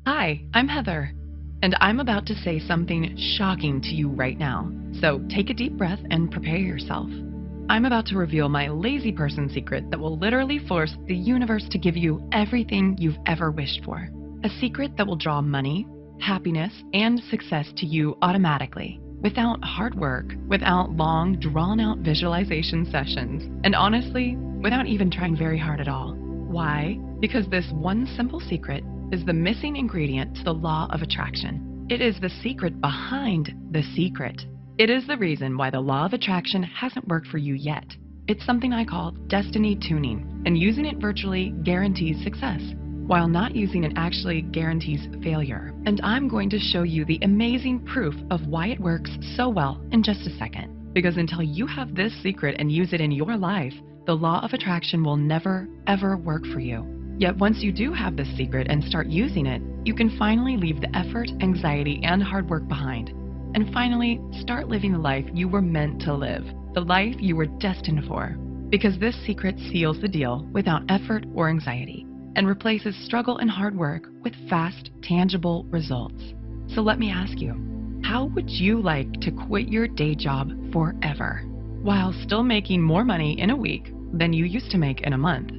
Hi, I'm Heather, and I'm about to say something shocking to you right now. So take a deep breath and prepare yourself. I'm about to reveal my lazy person secret that will literally force the universe to give you everything you've ever wished for. A secret that will draw money, happiness, and success to you automatically, without hard work, without long, drawn-out visualization sessions, and honestly, without even trying very hard at all. Why? Because this one simple secret is the missing ingredient to the law of attraction. It is the secret behind the secret. It is the reason why the law of attraction hasn't worked for you yet. It's something I call destiny tuning, and using it virtually guarantees success, while not using it actually guarantees failure. And I'm going to show you the amazing proof of why it works so well in just a second. Because until you have this secret and use it in your life, the law of attraction will never, ever work for you. Yet once you do have this secret and start using it, you can finally leave the effort, anxiety, and hard work behind. And finally, start living the life you were meant to live, the life you were destined for. Because this secret seals the deal without effort or anxiety, and replaces struggle and hard work with fast, tangible results. So let me ask you, how would you like to quit your day job forever, while still making more money in a week than you used to make in a month?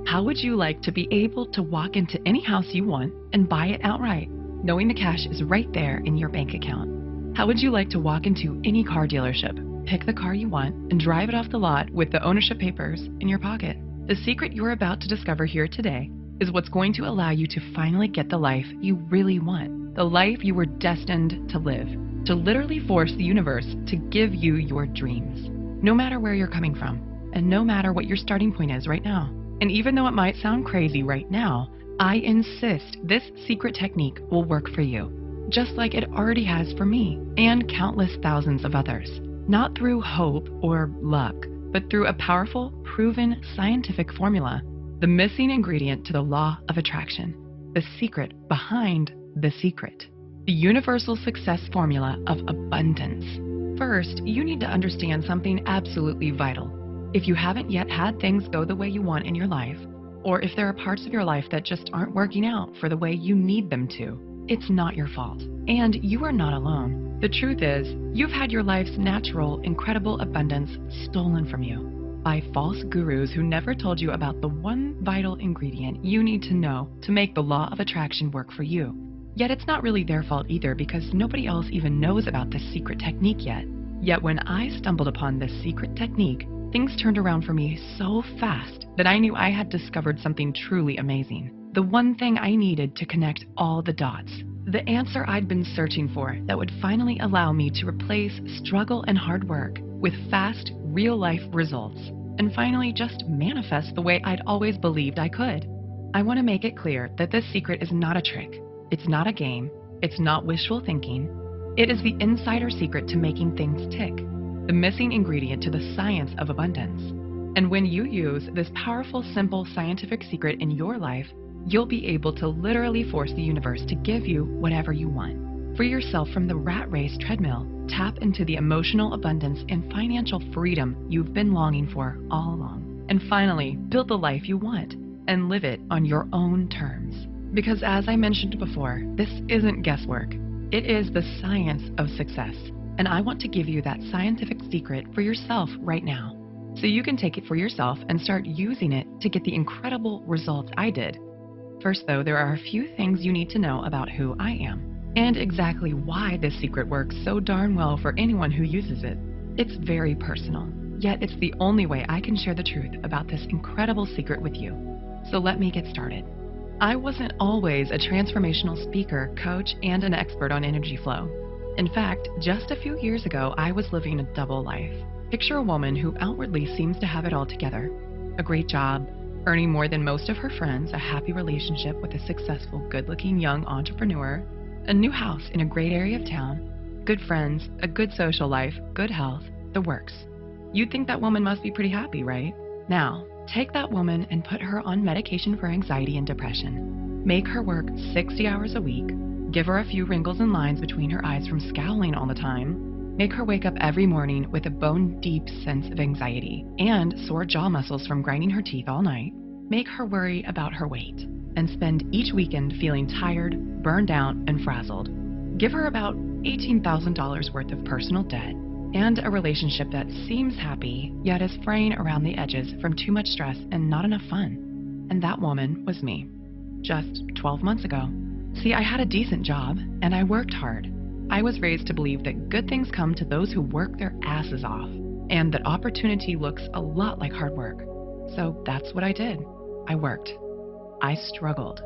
How would you like to be able to walk into any house you want and buy it outright, knowing the cash is right there in your bank account? How would you like to walk into any car dealership, pick the car you want, and drive it off the lot with the ownership papers in your pocket? The secret you're about to discover here today is what's going to allow you to finally get the life you really want, the life you were destined to live, to literally force the universe to give you your dreams, no matter where you're coming from, and no matter what your starting point is right now. And even though it might sound crazy right now, I insist this secret technique will work for you, just like it already has for me and countless thousands of others. Not through hope or luck, but through a powerful, proven scientific formula, the missing ingredient to the law of attraction, the secret behind the secret, the universal success formula of abundance. First, you need to understand something absolutely vital. If you haven't yet had things go the way you want in your life, or if there are parts of your life that just aren't working out for the way you need them to, it's not your fault. And you are not alone. The truth is, you've had your life's natural, incredible abundance stolen from you by false gurus who never told you about the one vital ingredient you need to know to make the law of attraction work for you. Yet it's not really their fault either, because nobody else even knows about this secret technique yet. Yet when I stumbled upon this secret technique, things turned around for me so fast that I knew I had discovered something truly amazing. The one thing I needed to connect all the dots. The answer I'd been searching for that would finally allow me to replace struggle and hard work with fast, real-life results, and finally just manifest the way I'd always believed I could. I want to make it clear that this secret is not a trick. It's not a game. It's not wishful thinking. It is the insider secret to making things tick, the missing ingredient to the science of abundance. And when you use this powerful, simple scientific secret in your life, you'll be able to literally force the universe to give you whatever you want. Free yourself from the rat race treadmill. Tap into the emotional abundance and financial freedom you've been longing for all along. And finally, build the life you want and live it on your own terms. Because as I mentioned before, this isn't guesswork. It is the science of success. And I want to give you that scientific secret for yourself right now, so you can take it for yourself and start using it to get the incredible results I did. First though, there are a few things you need to know about who I am, and exactly why this secret works so darn well for anyone who uses it. It's very personal, yet it's the only way I can share the truth about this incredible secret with you. So let me get started. I wasn't always a transformational speaker, coach, and an expert on energy flow. In fact, just a few years ago, I was living a double life. Picture a woman who outwardly seems to have it all together. A great job, earning more than most of her friends, a happy relationship with a successful, good-looking young entrepreneur, a new house in a great area of town, good friends, a good social life, good health, the works. You'd think that woman must be pretty happy, right? Now, take that woman and put her on medication for anxiety and depression. Make her work 60 hours a week. Give her a few wrinkles and lines between her eyes from scowling all the time. Make her wake up every morning with a bone-deep sense of anxiety and sore jaw muscles from grinding her teeth all night. Make her worry about her weight. and spend each weekend feeling tired, burned out, and frazzled. Give her about $18,000 worth of personal debt and a relationship that seems happy, yet is fraying around the edges from too much stress and not enough fun. And that woman was me, just 12 months ago. See, I had a decent job, and I worked hard. I was raised to believe that good things come to those who work their asses off, and that opportunity looks a lot like hard work. So that's what I did. I worked. I struggled.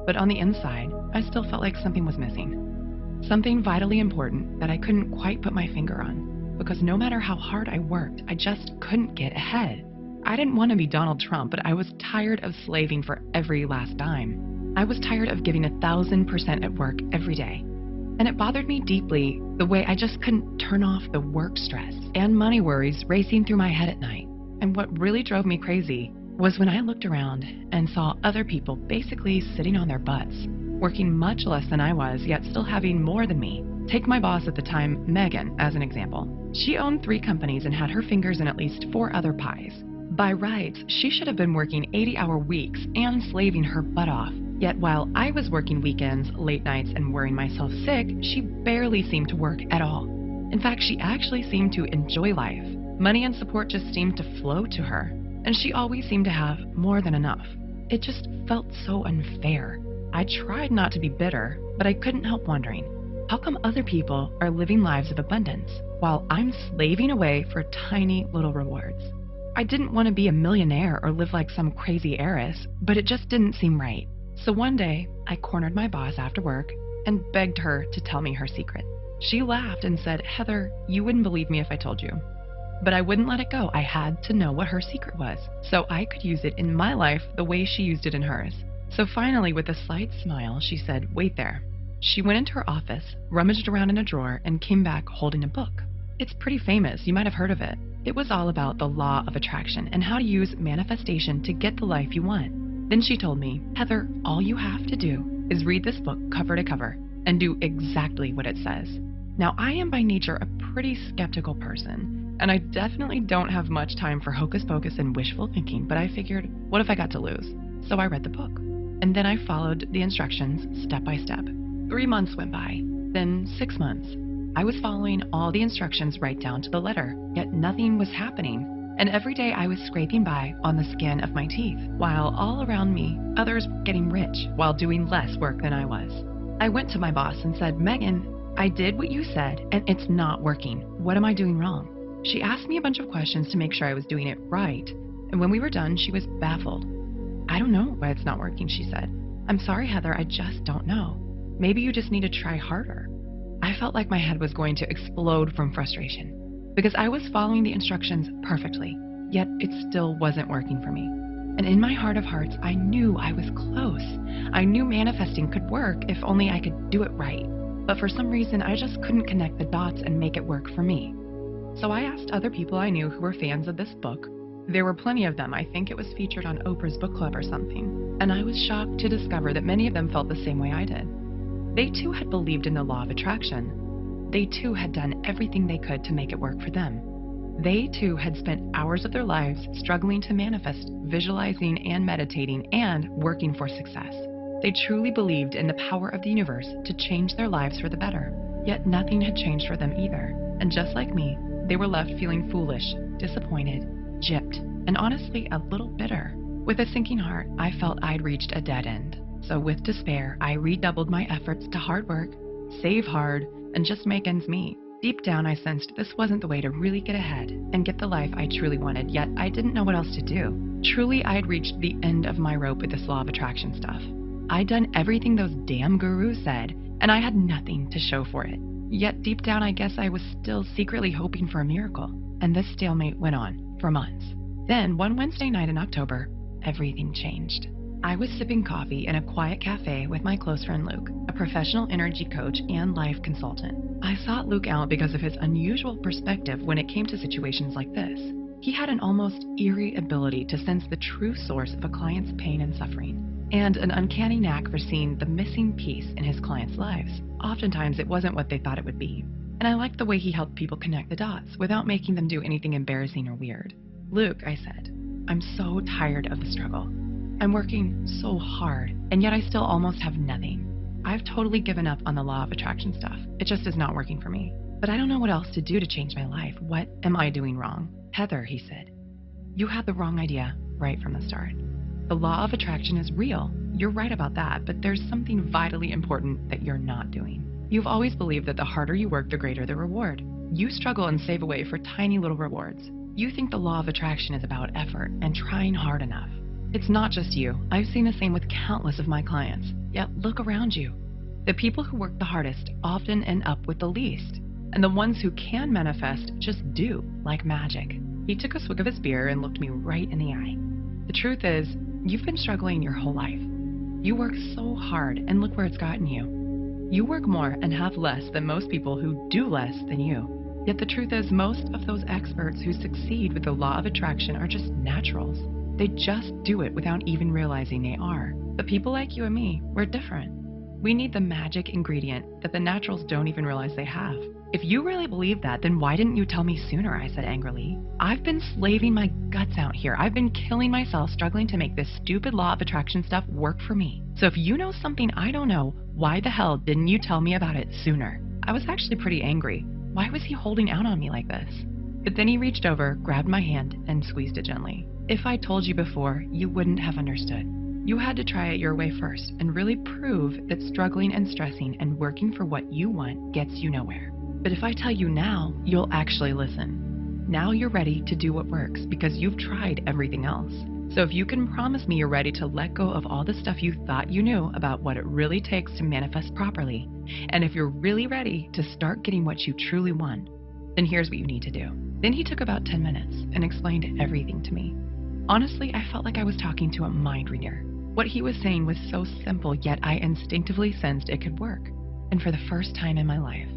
But on the inside, I still felt like something was missing. Something vitally important that I couldn't quite put my finger on, because no matter how hard I worked, I just couldn't get ahead. I didn't want to be Donald Trump, but I was tired of slaving for every last dime. I was tired of giving 1,000% at work every day. And it bothered me deeply the way I just couldn't turn off the work stress and money worries racing through my head at night. And what really drove me crazy was when I looked around and saw other people basically sitting on their butts, working much less than I was, yet still having more than me. Take my boss at the time, Megan, as an example. She owned 3 companies and had her fingers in at least 4 other pies. By rights, she should have been working 80-hour weeks and slaving her butt off. Yet while I was working weekends, late nights, and worrying myself sick, she barely seemed to work at all. In fact, she actually seemed to enjoy life. Money and support just seemed to flow to her, and she always seemed to have more than enough. It just felt so unfair. I tried not to be bitter, but I couldn't help wondering, how come other people are living lives of abundance while I'm slaving away for tiny little rewards? I didn't want to be a millionaire or live like some crazy heiress, but it just didn't seem right. So one day, I cornered my boss after work and begged her to tell me her secret. She laughed and said, "Heather, you wouldn't believe me if I told you." But I wouldn't let it go. I had to know what her secret was, so I could use it in my life the way she used it in hers. So finally, with a slight smile, she said, "Wait there." She went into her office, rummaged around in a drawer, and came back holding a book. It's pretty famous. You might have heard of it. It was all about the law of attraction and how to use manifestation to get the life you want. Then she told me, "Heather, all you have to do is read this book cover to cover and do exactly what it says." Now, I am by nature a pretty skeptical person, and I definitely don't have much time for hocus pocus and wishful thinking, but I figured, what if I got to lose? So I read the book, and then I followed the instructions step by step. 3 months went by, then 6 months. I was following all the instructions right down to the letter, yet nothing was happening. And every day I was scraping by on the skin of my teeth, while all around me, others were getting rich while doing less work than I was. I went to my boss and said, "Megan, I did what you said, and it's not working. What am I doing wrong?" She asked me a bunch of questions to make sure I was doing it right, and when we were done, she was baffled. "I don't know why it's not working," she said. "I'm sorry, Heather, I just don't know. Maybe you just need to try harder." I felt like my head was going to explode from frustration, because I was following the instructions perfectly, yet it still wasn't working for me. And in my heart of hearts, I knew I was close. I knew manifesting could work if only I could do it right. But for some reason, I just couldn't connect the dots and make it work for me. So I asked other people I knew who were fans of this book. There were plenty of them. I think it was featured on Oprah's book club or something. And I was shocked to discover that many of them felt the same way I did. They too had believed in the law of attraction. They too had done everything they could to make it work for them. They too had spent hours of their lives struggling to manifest, visualizing and meditating, and working for success. They truly believed in the power of the universe to change their lives for the better. Yet nothing had changed for them either. And just like me, they were left feeling foolish, disappointed, gypped, and honestly a little bitter. With a sinking heart, I felt I'd reached a dead end. So with despair, I redoubled my efforts to hard work, save hard, and just make ends meet. Deep down, I sensed this wasn't the way to really get ahead and get the life I truly wanted, yet I didn't know what else to do. Truly, I had reached the end of my rope with this law of attraction stuff. I'd done everything those damn gurus said, and I had nothing to show for it. Yet deep down, I guess I was still secretly hoping for a miracle, and this stalemate went on for months. Then, one Wednesday night in October, everything changed. I was sipping coffee in a quiet cafe with my close friend Luke, a professional energy coach and life consultant. I sought Luke out because of his unusual perspective when it came to situations like this. He had an almost eerie ability to sense the true source of a client's pain and suffering, and an uncanny knack for seeing the missing piece in his clients' lives. Oftentimes, it wasn't what they thought it would be. And I liked the way he helped people connect the dots without making them do anything embarrassing or weird. "Luke," I said, "I'm so tired of the struggle. I'm working so hard, and yet I still almost have nothing. I've totally given up on the law of attraction stuff. It just is not working for me. But I don't know what else to do to change my life. What am I doing wrong? Heather, he said, you had the wrong idea right from the start. The law of attraction is real. You're right about that, but there's something vitally important that you're not doing. You've always believed that the harder you work, the greater the reward. You struggle and save away for tiny little rewards. You think the law of attraction is about effort and trying hard enough. It's not just you. I've seen the same with countless of my clients. Yet look around you. The people who work the hardest often end up with the least. And the ones who can manifest just do, like magic. He took a swig of his beer and looked me right in the eye. The truth is, you've been struggling your whole life. You work so hard, and look where it's gotten you. You work more and have less than most people who do less than you. Yet the truth is, most of those experts who succeed with the law of attraction are just naturals. They just do it without even realizing they are. But people like you and me, we're different. We need the magic ingredient that the naturals don't even realize they have. If you really believe that, then why didn't you tell me sooner? I said angrily. I've been slaving my guts out here. I've been killing myself struggling to make this stupid law of attraction stuff work for me. So if you know something I don't know, why the hell didn't you tell me about it sooner? I was actually pretty angry. Why was he holding out on me like this? But then he reached over, grabbed my hand, and squeezed it gently. If I told you before, you wouldn't have understood. You had to try it your way first and really prove that struggling and stressing and working for what you want gets you nowhere. But if I tell you now, you'll actually listen. Now you're ready to do what works because you've tried everything else. So if you can promise me you're ready to let go of all the stuff you thought you knew about what it really takes to manifest properly, and if you're really ready to start getting what you truly want, then here's what you need to do. Then he took about 10 minutes and explained everything to me. Honestly, I felt like I was talking to a mind reader. What he was saying was so simple, yet I instinctively sensed it could work. And for the first time in my life,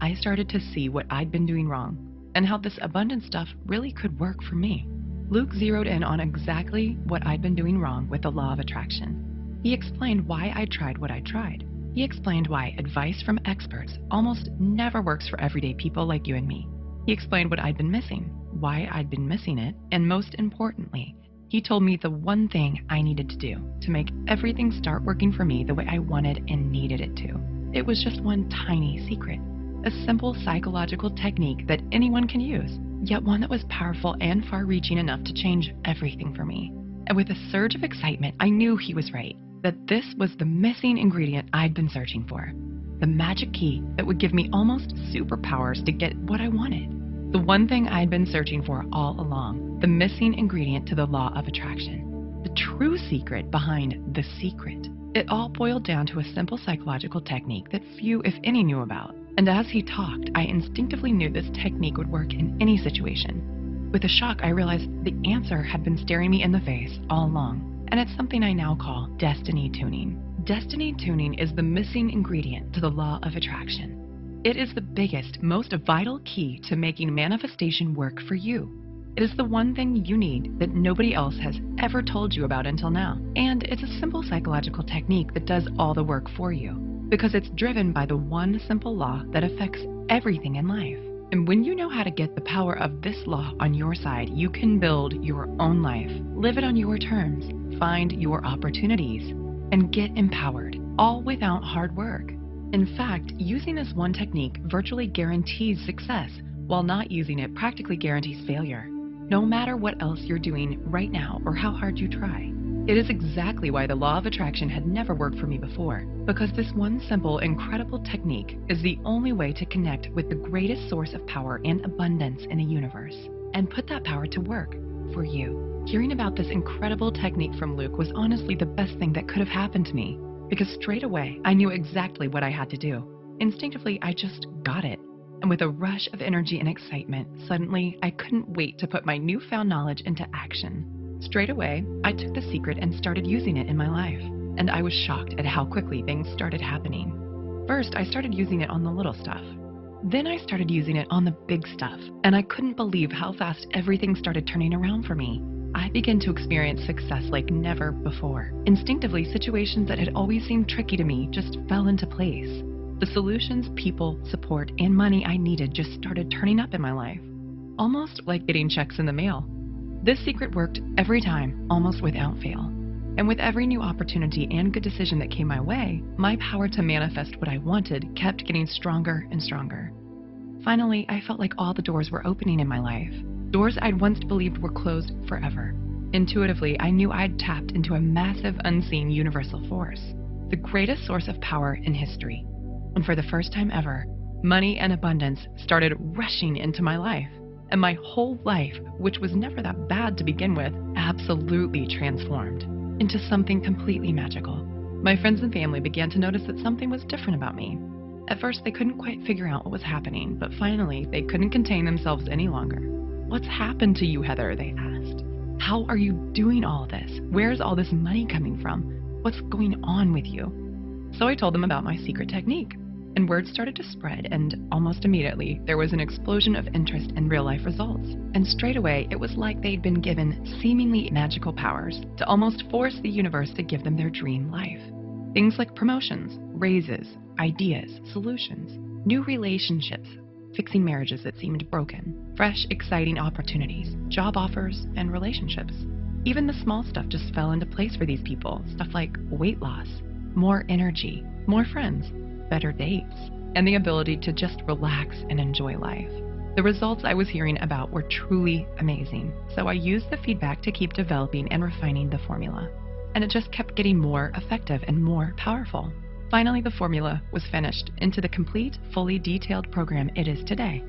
I started to see what I'd been doing wrong and how this abundant stuff really could work for me. Luke zeroed in on exactly what I'd been doing wrong with the law of attraction. He explained why I tried what I tried. He explained why advice from experts almost never works for everyday people like you and me. He explained what I'd been missing, why I'd been missing it, and most importantly, he told me the one thing I needed to do to make everything start working for me the way I wanted and needed it to. It was just one tiny secret, a simple psychological technique that anyone can use, yet one that was powerful and far-reaching enough to change everything for me. And with a surge of excitement, I knew he was right, that this was the missing ingredient I'd been searching for, the magic key that would give me almost superpowers to get what I wanted. The one thing I'd been searching for all along, the missing ingredient to the law of attraction, the true secret behind the secret. It all boiled down to a simple psychological technique that few, if any, knew about. And as he talked, I instinctively knew this technique would work in any situation. With a shock, I realized the answer had been staring me in the face all along, and it's something I now call destiny tuning. Destiny tuning is the missing ingredient to the law of attraction. It is the biggest, most vital key to making manifestation work for you. It is the one thing you need that nobody else has ever told you about until now. And it's a simple psychological technique that does all the work for you, because it's driven by the one simple law that affects everything in life. And when you know how to get the power of this law on your side, you can build your own life, live it on your terms, find your opportunities, and get empowered, all without hard work. In fact, using this one technique virtually guarantees success, while not using it practically guarantees failure, no matter what else you're doing right now or how hard you try. It is exactly why the law of attraction had never worked for me before, because this one simple, incredible technique is the only way to connect with the greatest source of power and abundance in the universe, and put that power to work for you. Hearing about this incredible technique from Luke was honestly the best thing that could have happened to me, because straight away, I knew exactly what I had to do. Instinctively, I just got it. And with a rush of energy and excitement, suddenly, I couldn't wait to put my newfound knowledge into action. Straight away, I took the secret and started using it in my life. And I was shocked at how quickly things started happening. First, I started using it on the little stuff. Then I started using it on the big stuff. And I couldn't believe how fast everything started turning around for me. I began to experience success like never before. Instinctively, situations that had always seemed tricky to me just fell into place. The solutions, people, support, and money I needed just started turning up in my life, almost like getting checks in the mail. This secret worked every time, almost without fail. And with every new opportunity and good decision that came my way, my power to manifest what I wanted kept getting stronger and stronger. Finally, I felt like all the doors were opening in my life. Doors I'd once believed were closed forever. Intuitively, I knew I'd tapped into a massive, unseen universal force, the greatest source of power in history. And for the first time ever, money and abundance started rushing into my life. And my whole life, which was never that bad to begin with, absolutely transformed into something completely magical. My friends and family began to notice that something was different about me. At first, they couldn't quite figure out what was happening, but finally, they couldn't contain themselves any longer. "What's happened to you, Heather?" they asked. "How are you doing all this? Where's all this money coming from? What's going on with you?" So I told them about my secret technique, and word started to spread, and almost immediately, there was an explosion of interest in real-life results. And straight away, it was like they'd been given seemingly magical powers to almost force the universe to give them their dream life. Things like promotions, raises, ideas, solutions, new relationships, fixing marriages that seemed broken, fresh, exciting opportunities, job offers, and relationships. Even the small stuff just fell into place for these people, stuff like weight loss, more energy, more friends, better dates, and the ability to just relax and enjoy life. The results I was hearing about were truly amazing, so I used the feedback to keep developing and refining the formula. And it just kept getting more effective and more powerful. Finally, the formula was finished into the complete, fully detailed program it is today.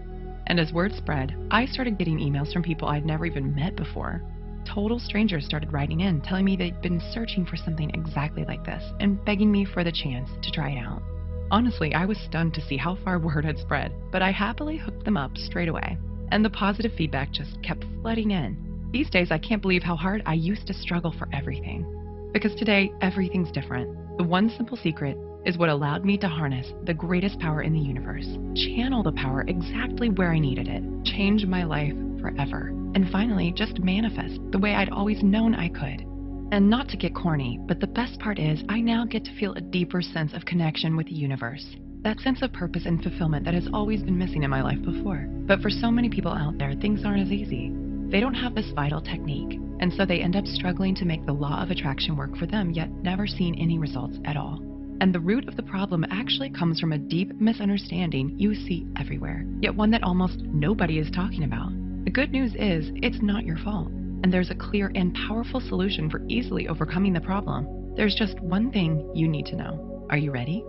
And as word spread, I started getting emails from people I'd never even met before. Total strangers started writing in, telling me they'd been searching for something exactly like this and begging me for the chance to try it out. Honestly, I was stunned to see how far word had spread, but I happily hooked them up straight away. And the positive feedback just kept flooding in. These days, I can't believe how hard I used to struggle for everything. Because today, everything's different. The one simple secret is what allowed me to harness the greatest power in the universe, channel the power exactly where I needed it, change my life forever, and finally just manifest the way I'd always known I could. And not to get corny, but the best part is I now get to feel a deeper sense of connection with the universe. That sense of purpose and fulfillment that has always been missing in my life before. But for so many people out there, things aren't as easy. They don't have this vital technique, and so they end up struggling to make the law of attraction work for them, yet never seeing any results at all. And the root of the problem actually comes from a deep misunderstanding you see everywhere, yet one that almost nobody is talking about. The good news is, it's not your fault, and there's a clear and powerful solution for easily overcoming the problem. There's just one thing you need to know. Are you ready?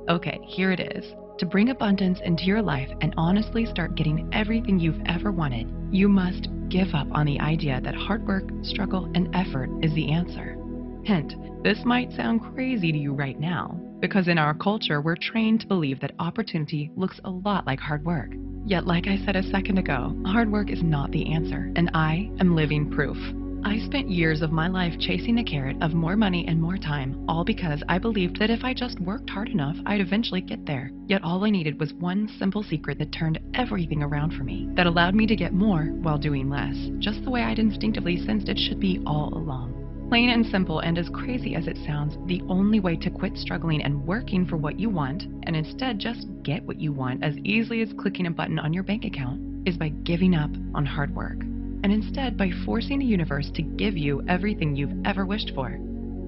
Okay, here it is. To bring abundance into your life and honestly start getting everything you've ever wanted, you must give up on the idea that hard work, struggle, and effort is the answer. Hint, this might sound crazy to you right now, because in our culture, we're trained to believe that opportunity looks a lot like hard work. Yet, like I said a second ago, hard work is not the answer, and I am living proof. I spent years of my life chasing the carrot of more money and more time, all because I believed that if I just worked hard enough, I'd eventually get there. Yet all I needed was one simple secret that turned everything around for me, that allowed me to get more while doing less, just the way I'd instinctively sensed it should be all along. Plain and simple, and as crazy as it sounds, the only way to quit struggling and working for what you want, and instead just get what you want as easily as clicking a button on your bank account, is by giving up on hard work. And instead by forcing the universe to give you everything you've ever wished for.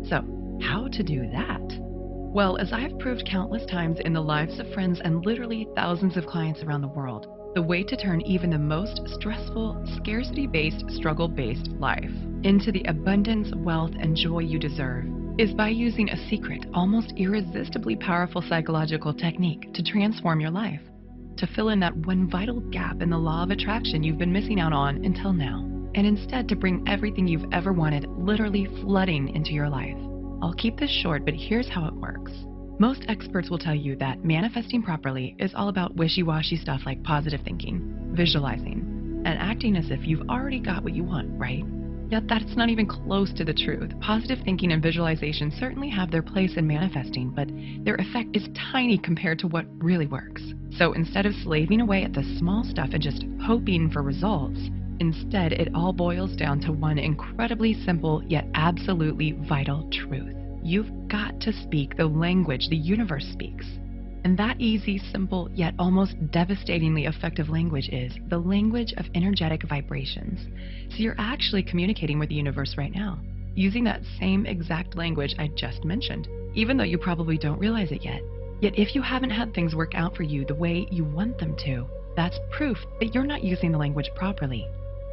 So, how to do that? Well, as I have proved countless times in the lives of friends and literally thousands of clients around the world, the way to turn even the most stressful, scarcity-based, struggle-based life into the abundance, wealth, and joy you deserve is by using a secret, almost irresistibly powerful psychological technique to transform your life, to fill in that one vital gap in the law of attraction you've been missing out on until now, and instead to bring everything you've ever wanted literally flooding into your life. I'll keep this short, but here's how it works. Most experts will tell you that manifesting properly is all about wishy-washy stuff like positive thinking, visualizing, and acting as if you've already got what you want, right? Yet that's not even close to the truth. Positive thinking and visualization certainly have their place in manifesting, but their effect is tiny compared to what really works. So instead of slaving away at the small stuff and just hoping for results, instead it all boils down to one incredibly simple yet absolutely vital truth. You've got to speak the language the universe speaks. And that easy, simple, yet almost devastatingly effective language is the language of energetic vibrations. So you're actually communicating with the universe right now. using that same exact language I just mentioned, even though you probably don't realize it yet. Yet if you haven't had things work out for you the way you want them to, that's proof that you're not using the language properly.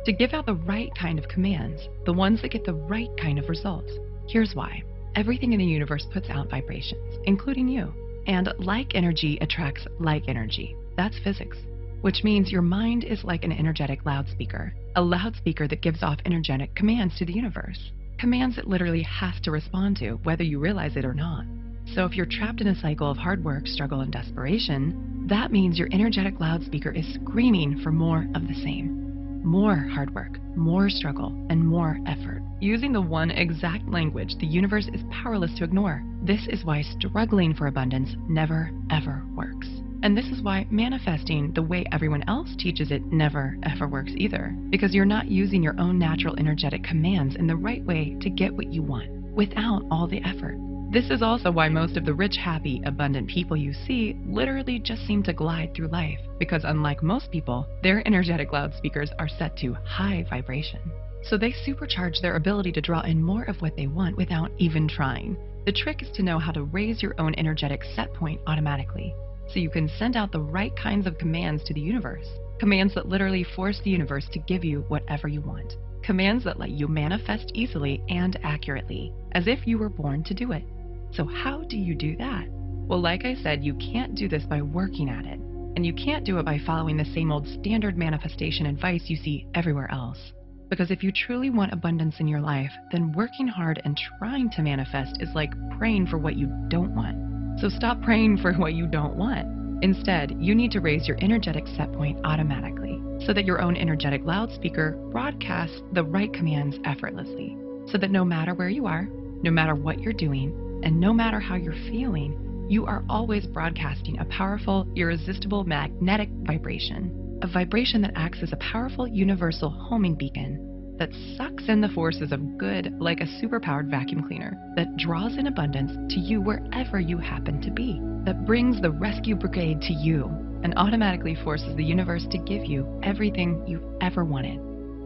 To give out the right kind of commands, the ones that get the right kind of results. Here's why. Everything in the universe puts out vibrations, including you. And like energy attracts like energy. That's physics. Which means your mind is like an energetic loudspeaker. A loudspeaker that gives off energetic commands to the universe. Commands it literally has to respond to, whether you realize it or not. So if you're trapped in a cycle of hard work, struggle, and desperation, that means your energetic loudspeaker is screaming for more of the same. More hard work, more struggle, and more effort. Using the one exact language the universe is powerless to ignore. This is why struggling for abundance never, ever works. And this is why manifesting the way everyone else teaches it never, ever works either. Because you're not using your own natural energetic commands in the right way to get what you want, without all the effort. This is also why most of the rich, happy, abundant people you see literally just seem to glide through life, because unlike most people, their energetic loudspeakers are set to high vibration. So they supercharge their ability to draw in more of what they want without even trying. The trick is to know how to raise your own energetic set point automatically, so you can send out the right kinds of commands to the universe. Commands that literally force the universe to give you whatever you want. Commands that let you manifest easily and accurately, as if you were born to do it. So how do you do that? Well, like I said, you can't do this by working at it. And you can't do it by following the same old standard manifestation advice you see everywhere else. Because if you truly want abundance in your life, then working hard and trying to manifest is like praying for what you don't want. So stop praying for what you don't want. Instead, you need to raise your energetic set point automatically, so that your own energetic loudspeaker broadcasts the right commands effortlessly. So that no matter where you are, no matter what you're doing, and no matter how you're feeling, you are always broadcasting a powerful, irresistible magnetic vibration. A vibration that acts as a powerful universal homing beacon that sucks in the forces of good like a superpowered vacuum cleaner, that draws in abundance to you wherever you happen to be, that brings the rescue brigade to you and automatically forces the universe to give you everything you've ever wanted.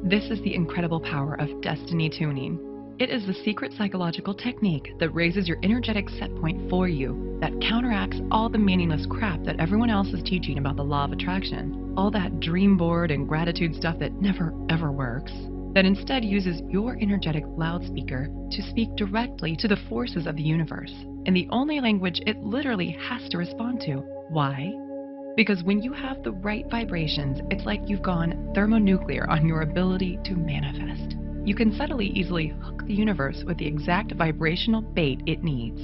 This is the incredible power of destiny tuning. It is the secret psychological technique that raises your energetic set point for you, that counteracts all the meaningless crap that everyone else is teaching about the law of attraction, all that dream board and gratitude stuff that never ever works, that instead uses your energetic loudspeaker to speak directly to the forces of the universe, in the only language it literally has to respond to. Why? Because when you have the right vibrations, it's like you've gone thermonuclear on your ability to manifest. You can subtly, easily hook the universe with the exact vibrational bait it needs,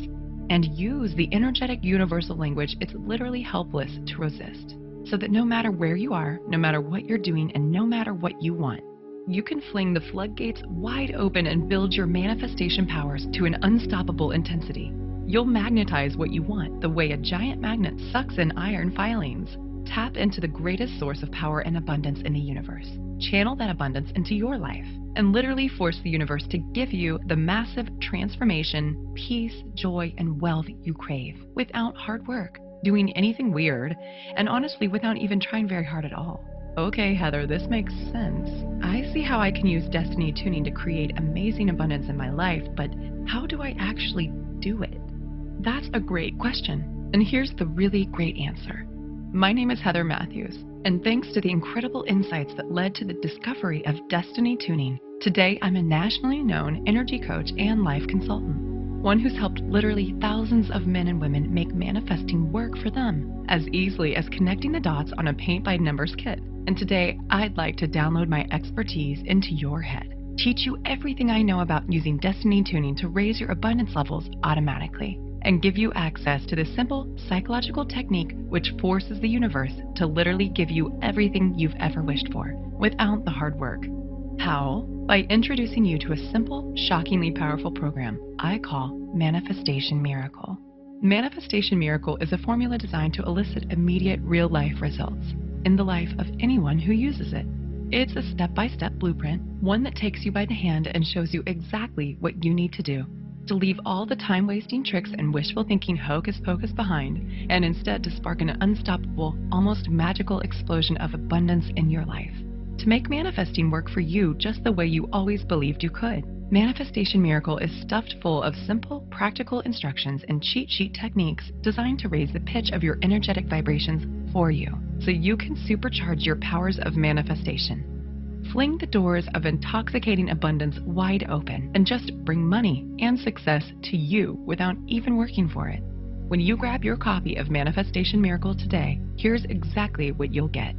and use the energetic universal language it's literally helpless to resist, so that no matter where you are, no matter what you're doing, and no matter what you want, you can fling the floodgates wide open and build your manifestation powers to an unstoppable intensity. You'll magnetize what you want the way a giant magnet sucks in iron filings. Tap into the greatest source of power and abundance in the universe. Channel that abundance into your life, and literally force the universe to give you the massive transformation, peace, joy, and wealth you crave without hard work, doing anything weird, and honestly without even trying very hard at all. Okay, Heather, this makes sense. I see how I can use destiny tuning to create amazing abundance in my life, but how do I actually do it? That's a great question, and here's the really great answer. My name is Heather Mathews, and thanks to the incredible insights that led to the discovery of destiny tuning, today I'm a nationally known energy coach and life consultant, one who's helped literally thousands of men and women make manifesting work for them as easily as connecting the dots on a paint-by-numbers kit. And today, I'd like to download my expertise into your head, teach you everything I know about using destiny tuning to raise your abundance levels automatically, and give you access to the simple psychological technique which forces the universe to literally give you everything you've ever wished for without the hard work. How? By introducing you to a simple, shockingly powerful program I call Manifestation Miracle. Manifestation Miracle is a formula designed to elicit immediate real-life results in the life of anyone who uses it. It's a step-by-step blueprint, one that takes you by the hand and shows you exactly what you need to do to leave all the time-wasting tricks and wishful thinking hocus-pocus behind, and instead to spark an unstoppable, almost magical explosion of abundance in your life. To make manifesting work for you just the way you always believed you could. Manifestation Miracle is stuffed full of simple, practical instructions and cheat sheet techniques designed to raise the pitch of your energetic vibrations for you, so you can supercharge your powers of manifestation. Fling the doors of intoxicating abundance wide open and just bring money and success to you without even working for it. When you grab your copy of Manifestation Miracle today, here's exactly what you'll get.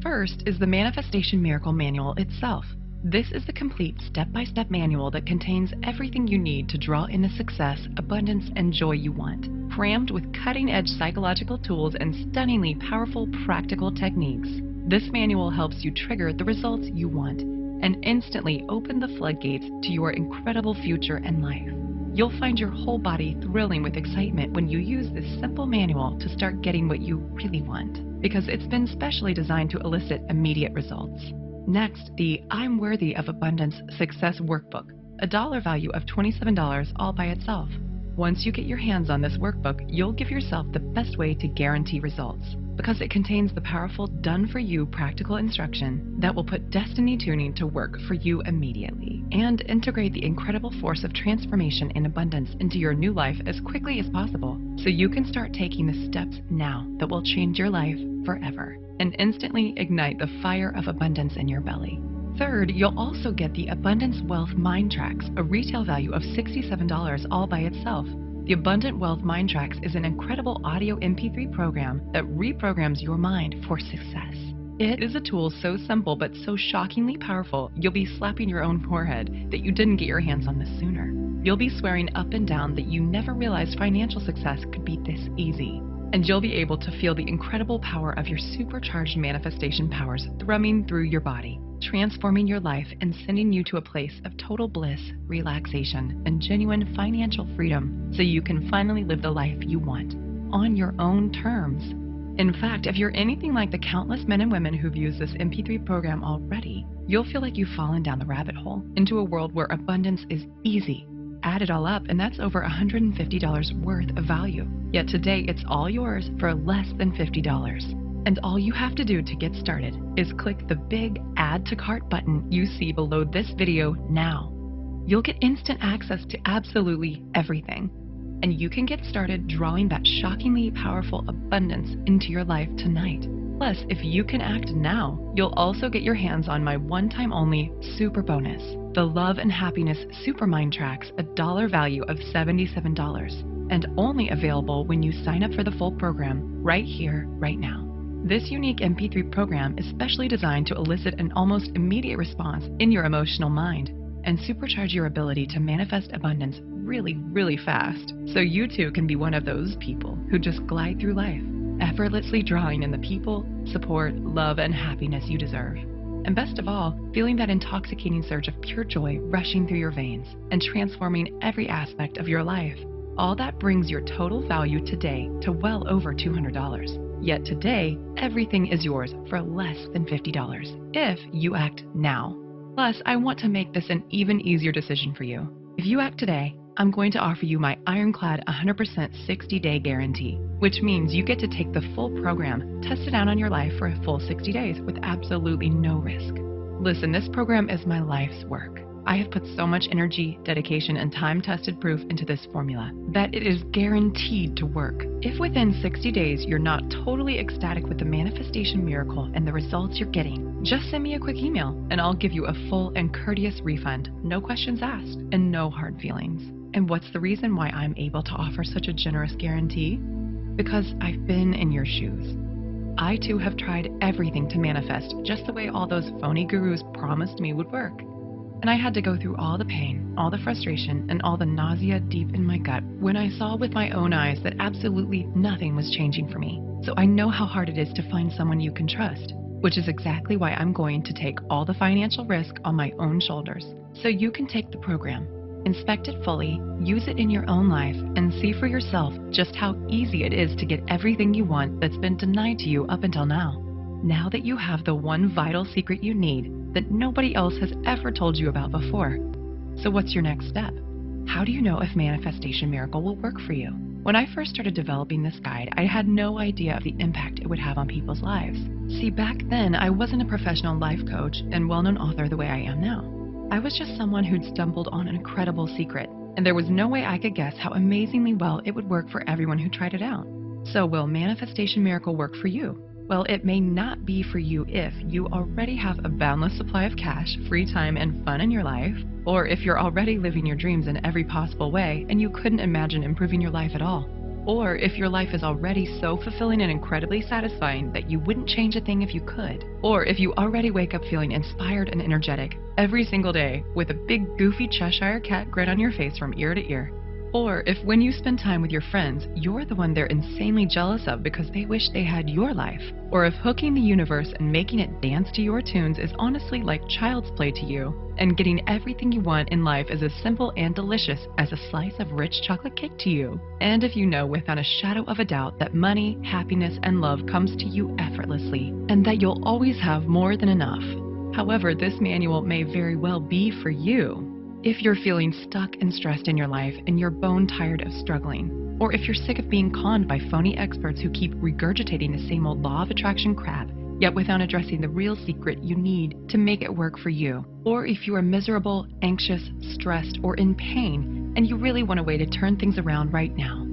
First is the Manifestation Miracle Manual itself. This is the complete step-by-step manual that contains everything you need to draw in the success, abundance, and joy you want, crammed with cutting-edge psychological tools and stunningly powerful practical techniques. This manual helps you trigger the results you want and instantly open the floodgates to your incredible future and life. You'll find your whole body thrilling with excitement when you use this simple manual to start getting what you really want, because it's been specially designed to elicit immediate results. Next, the I'm Worthy of Abundance Success Workbook, a dollar value of $27 all by itself. Once you get your hands on this workbook, you'll give yourself the best way to guarantee results, because it contains the powerful done-for-you practical instruction that will put destiny tuning to work for you immediately and integrate the incredible force of transformation and abundance into your new life as quickly as possible, so you can start taking the steps now that will change your life forever and instantly ignite the fire of abundance in your belly. Third, you'll also get the Abundance Wealth MindTracks, a retail value of $67 all by itself. The Abundant Wealth MindTracks is an incredible audio MP3 program that reprograms your mind for success. It is a tool so simple but so shockingly powerful, you'll be slapping your own forehead that you didn't get your hands on this sooner. You'll be swearing up and down that you never realized financial success could be this easy. And you'll be able to feel the incredible power of your supercharged manifestation powers thrumming through your body, transforming your life and sending you to a place of total bliss, relaxation, and genuine financial freedom, so you can finally live the life you want on your own terms. In fact, if you're anything like the countless men and women who've used this MP3 program already, you'll feel like you've fallen down the rabbit hole into a world where abundance is easy. Add it all up, and that's over $150 worth of value. Yet today, it's all yours for less than $50. And all you have to do to get started is click the big Add to Cart button you see below this video now. You'll get instant access to absolutely everything, and you can get started drawing that shockingly powerful abundance into your life tonight. Plus, if you can act now, you'll also get your hands on my one-time only super bonus, the Love and Happiness Super MindTracks, a dollar value of $77, and only available when you sign up for the full program right here, right now. This unique MP3 program is specially designed to elicit an almost immediate response in your emotional mind and supercharge your ability to manifest abundance really, really fast, so you too can be one of those people who just glide through life, effortlessly drawing in the people, support, love, and happiness you deserve. And best of all, feeling that intoxicating surge of pure joy rushing through your veins and transforming every aspect of your life. All that brings your total value today to well over $200. Yet today, everything is yours for less than $50 if you act now. Plus, I want to make this an even easier decision for you. If you act today, I'm going to offer you my ironclad 100% 60-day guarantee, which means you get to take the full program, test it out on your life for a full 60 days with absolutely no risk. Listen, this program is my life's work. I have put so much energy, dedication, and time-tested proof into this formula that it is guaranteed to work. If within 60 days you're not totally ecstatic with the manifestation miracle and the results you're getting, just send me a quick email and I'll give you a full and courteous refund, no questions asked, and no hard feelings. And what's the reason why I'm able to offer such a generous guarantee? Because I've been in your shoes. I too have tried everything to manifest just the way all those phony gurus promised me would work. And I had to go through all the pain, all the frustration, and all the nausea deep in my gut when I saw with my own eyes that absolutely nothing was changing for me. So I know how hard it is to find someone you can trust, which is exactly why I'm going to take all the financial risk on my own shoulders. So you can take the program, inspect it fully, use it in your own life, and see for yourself just how easy it is to get everything you want that's been denied to you up until now. Now that you have the one vital secret you need that nobody else has ever told you about before. So what's your next step? How do you know if Manifestation Miracle will work for you? When I first started developing this guide, I had no idea of the impact it would have on people's lives. See, back then, I wasn't a professional life coach and well-known author the way I am now. I was just someone who'd stumbled on an incredible secret, and there was no way I could guess how amazingly well it would work for everyone who tried it out. So will Manifestation Miracle work for you? Well, it may not be for you if you already have a boundless supply of cash, free time, and fun in your life, or if you're already living your dreams in every possible way and you couldn't imagine improving your life at all, or if your life is already so fulfilling and incredibly satisfying that you wouldn't change a thing if you could, or if you already wake up feeling inspired and energetic every single day with a big goofy Cheshire cat grin on your face from ear to ear. Or if when you spend time with your friends, you're the one they're insanely jealous of because they wish they had your life. Or if hooking the universe and making it dance to your tunes is honestly like child's play to you, and getting everything you want in life is as simple and delicious as a slice of rich chocolate cake to you. And if you know without a shadow of a doubt that money, happiness, and love comes to you effortlessly, and that you'll always have more than enough. However, this manual may very well be for you. If you're feeling stuck and stressed in your life and you're bone tired of struggling, or if you're sick of being conned by phony experts who keep regurgitating the same old law of attraction crap, yet without addressing the real secret you need to make it work for you, or if you are miserable, anxious, stressed, or in pain and you really want a way to turn things around right now,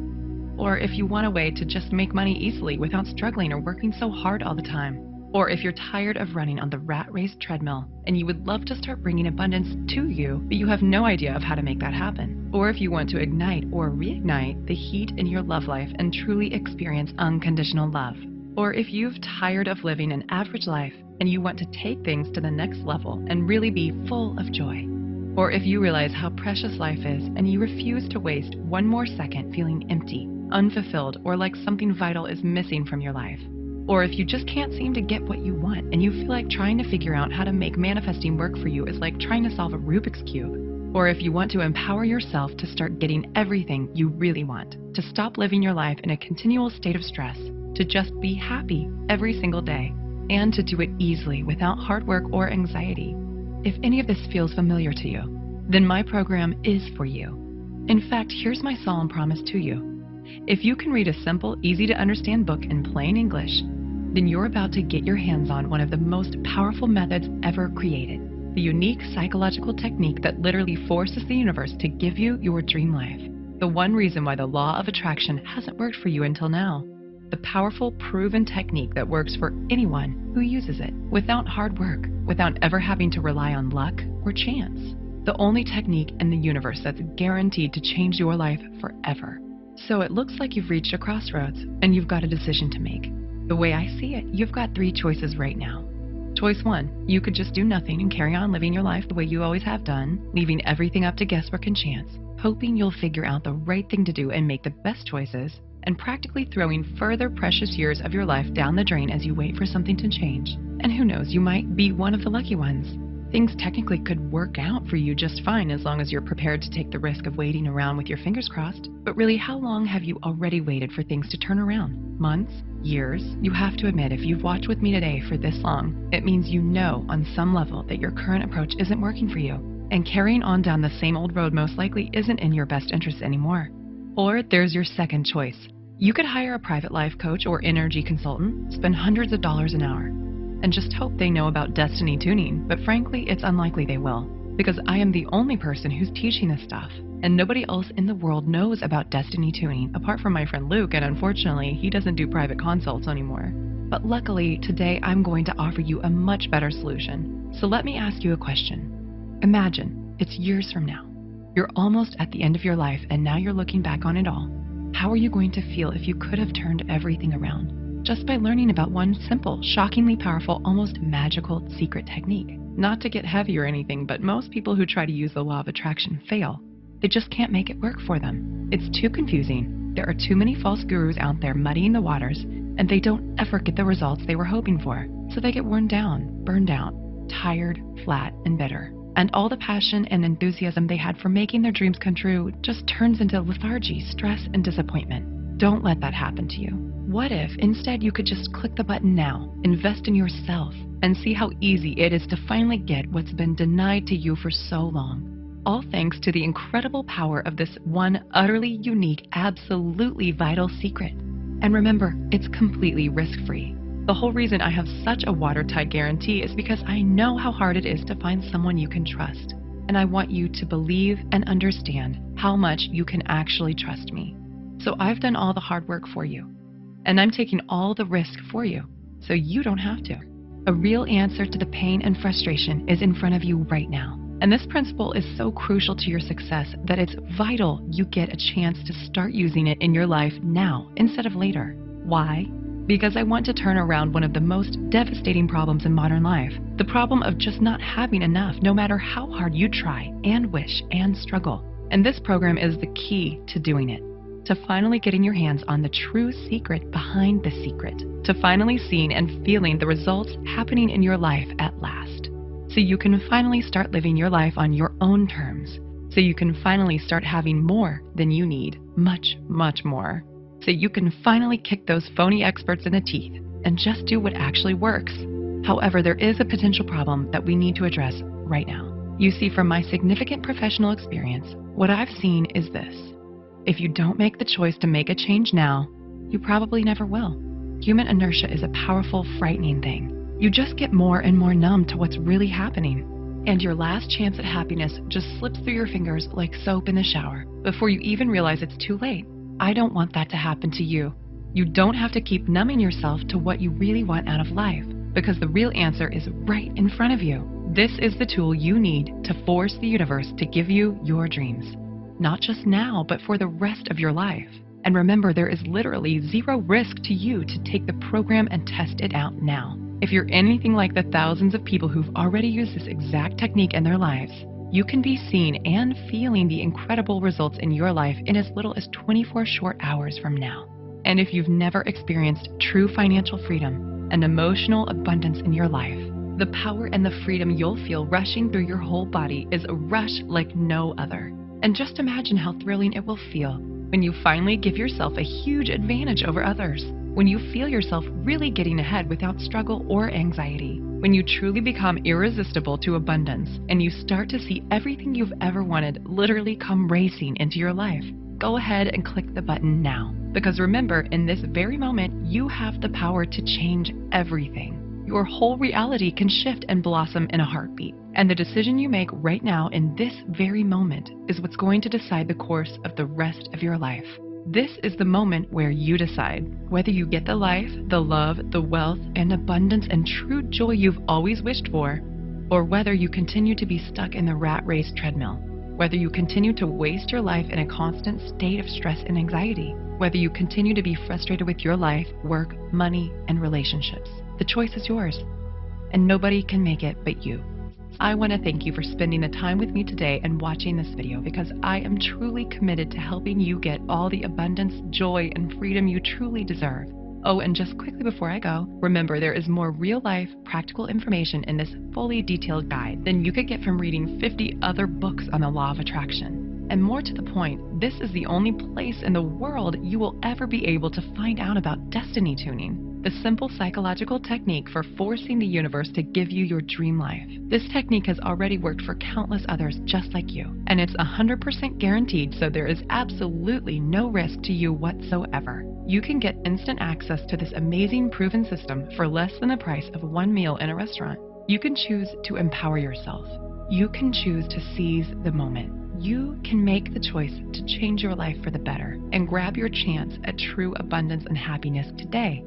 or if you want a way to just make money easily without struggling or working so hard all the time, or if you're tired of running on the rat race treadmill and you would love to start bringing abundance to you, but you have no idea of how to make that happen, or if you want to ignite or reignite the heat in your love life and truly experience unconditional love, or if you've tired of living an average life and you want to take things to the next level and really be full of joy, or if you realize how precious life is and you refuse to waste one more second feeling empty, unfulfilled, or like something vital is missing from your life. Or if you just can't seem to get what you want and you feel like trying to figure out how to make manifesting work for you is like trying to solve a Rubik's Cube. Or if you want to empower yourself to start getting everything you really want, to stop living your life in a continual state of stress, to just be happy every single day, and to do it easily without hard work or anxiety. If any of this feels familiar to you, then my program is for you. In fact, here's my solemn promise to you. If you can read a simple, easy to understand book in plain English, then you're about to get your hands on one of the most powerful methods ever created. The unique psychological technique that literally forces the universe to give you your dream life. The one reason why the law of attraction hasn't worked for you until now. The powerful, proven technique that works for anyone who uses it, without hard work, without ever having to rely on luck or chance. The only technique in the universe that's guaranteed to change your life forever. So it looks like you've reached a crossroads and you've got a decision to make. The way I see it, you've got 3 choices right now. Choice 1, you could just do nothing and carry on living your life the way you always have done, leaving everything up to guesswork and chance, hoping you'll figure out the right thing to do and make the best choices, and practically throwing further precious years of your life down the drain as you wait for something to change. And who knows, you might be one of the lucky ones. Things technically could work out for you just fine as long as you're prepared to take the risk of waiting around with your fingers crossed. But really, how long have you already waited for things to turn around? Months? Years? You have to admit, if you've watched with me today for this long, it means you know on some level that your current approach isn't working for you. And carrying on down the same old road most likely isn't in your best interest anymore. Or there's your second choice. You could hire a private life coach or energy consultant, spend hundreds of dollars an hour, and just hope they know about destiny tuning, but frankly, it's unlikely they will, because I am the only person who's teaching this stuff, and nobody else in the world knows about destiny tuning apart from my friend Luke, and unfortunately, he doesn't do private consults anymore. But luckily, today I'm going to offer you a much better solution. So let me ask you a question. Imagine it's years from now. You're almost at the end of your life, and now you're looking back on it all. How are you going to feel if you could have turned everything around? Just by learning about one simple, shockingly powerful, almost magical secret technique. Not to get heavy or anything, but most people who try to use the law of attraction fail. They just can't make it work for them. It's too confusing. There are too many false gurus out there muddying the waters, and they don't ever get the results they were hoping for. So they get worn down, burned out, tired, flat, and bitter. And all the passion and enthusiasm they had for making their dreams come true just turns into lethargy, stress, and disappointment. Don't let that happen to you. What if instead you could just click the button now, invest in yourself, and see how easy it is to finally get what's been denied to you for so long? All thanks to the incredible power of this one utterly unique, absolutely vital secret. And remember, it's completely risk-free. The whole reason I have such a watertight guarantee is because I know how hard it is to find someone you can trust. and I want you to believe and understand how much you can actually trust me. So I've done all the hard work for you, and I'm taking all the risk for you, so you don't have to. A real answer to the pain and frustration is in front of you right now. And this principle is so crucial to your success that it's vital you get a chance to start using it in your life now instead of later. Why? Because I want to turn around one of the most devastating problems in modern life, the problem of just not having enough no matter how hard you try and wish and struggle. And this program is the key to doing it. To finally getting your hands on the true secret behind the secret, to finally seeing and feeling the results happening in your life at last. So you can finally start living your life on your own terms. So you can finally start having more than you need, much, much more. So you can finally kick those phony experts in the teeth and just do what actually works. However, there is a potential problem that we need to address right now. You see, from my significant professional experience, what I've seen is this. If you don't make the choice to make a change now, you probably never will. Human inertia is a powerful, frightening thing. You just get more and more numb to what's really happening. And your last chance at happiness just slips through your fingers like soap in the shower before you even realize it's too late. I don't want that to happen to you. You don't have to keep numbing yourself to what you really want out of life, because the real answer is right in front of you. This is the tool you need to force the universe to give you your dreams. Not just now, but for the rest of your life. And remember, there is literally zero risk to you to take the program and test it out now. If you're anything like the thousands of people who've already used this exact technique in their lives, you can be seeing and feeling the incredible results in your life in as little as 24 short hours from now. And if you've never experienced true financial freedom and emotional abundance in your life, the power and the freedom you'll feel rushing through your whole body is a rush like no other. And just imagine how thrilling it will feel when you finally give yourself a huge advantage over others, when you feel yourself really getting ahead without struggle or anxiety, when you truly become irresistible to abundance and you start to see everything you've ever wanted literally come racing into your life. Go ahead and click the button now, because remember, in this very moment, you have the power to change everything. Your whole reality can shift and blossom in a heartbeat. And the decision you make right now in this very moment is what's going to decide the course of the rest of your life. This is the moment where you decide whether you get the life, the love, the wealth, and abundance and true joy you've always wished for, or whether you continue to be stuck in the rat race treadmill, whether you continue to waste your life in a constant state of stress and anxiety, whether you continue to be frustrated with your life, work, money, and relationships. The choice is yours, and nobody can make it but you. I want to thank you for spending the time with me today and watching this video, because I am truly committed to helping you get all the abundance, joy, and freedom you truly deserve. Oh, and just quickly before I go, remember there is more real-life, practical information in this fully detailed guide than you could get from reading 50 other books on the law of attraction. And more to the point, this is the only place in the world you will ever be able to find out about destiny tuning, the simple psychological technique for forcing the universe to give you your dream life. This technique has already worked for countless others just like you, and it's 100% guaranteed, so there is absolutely no risk to you whatsoever. You can get instant access to this amazing proven system for less than the price of one meal in a restaurant. You can choose to empower yourself. You can choose to seize the moment. You can make the choice to change your life for the better and grab your chance at true abundance and happiness today.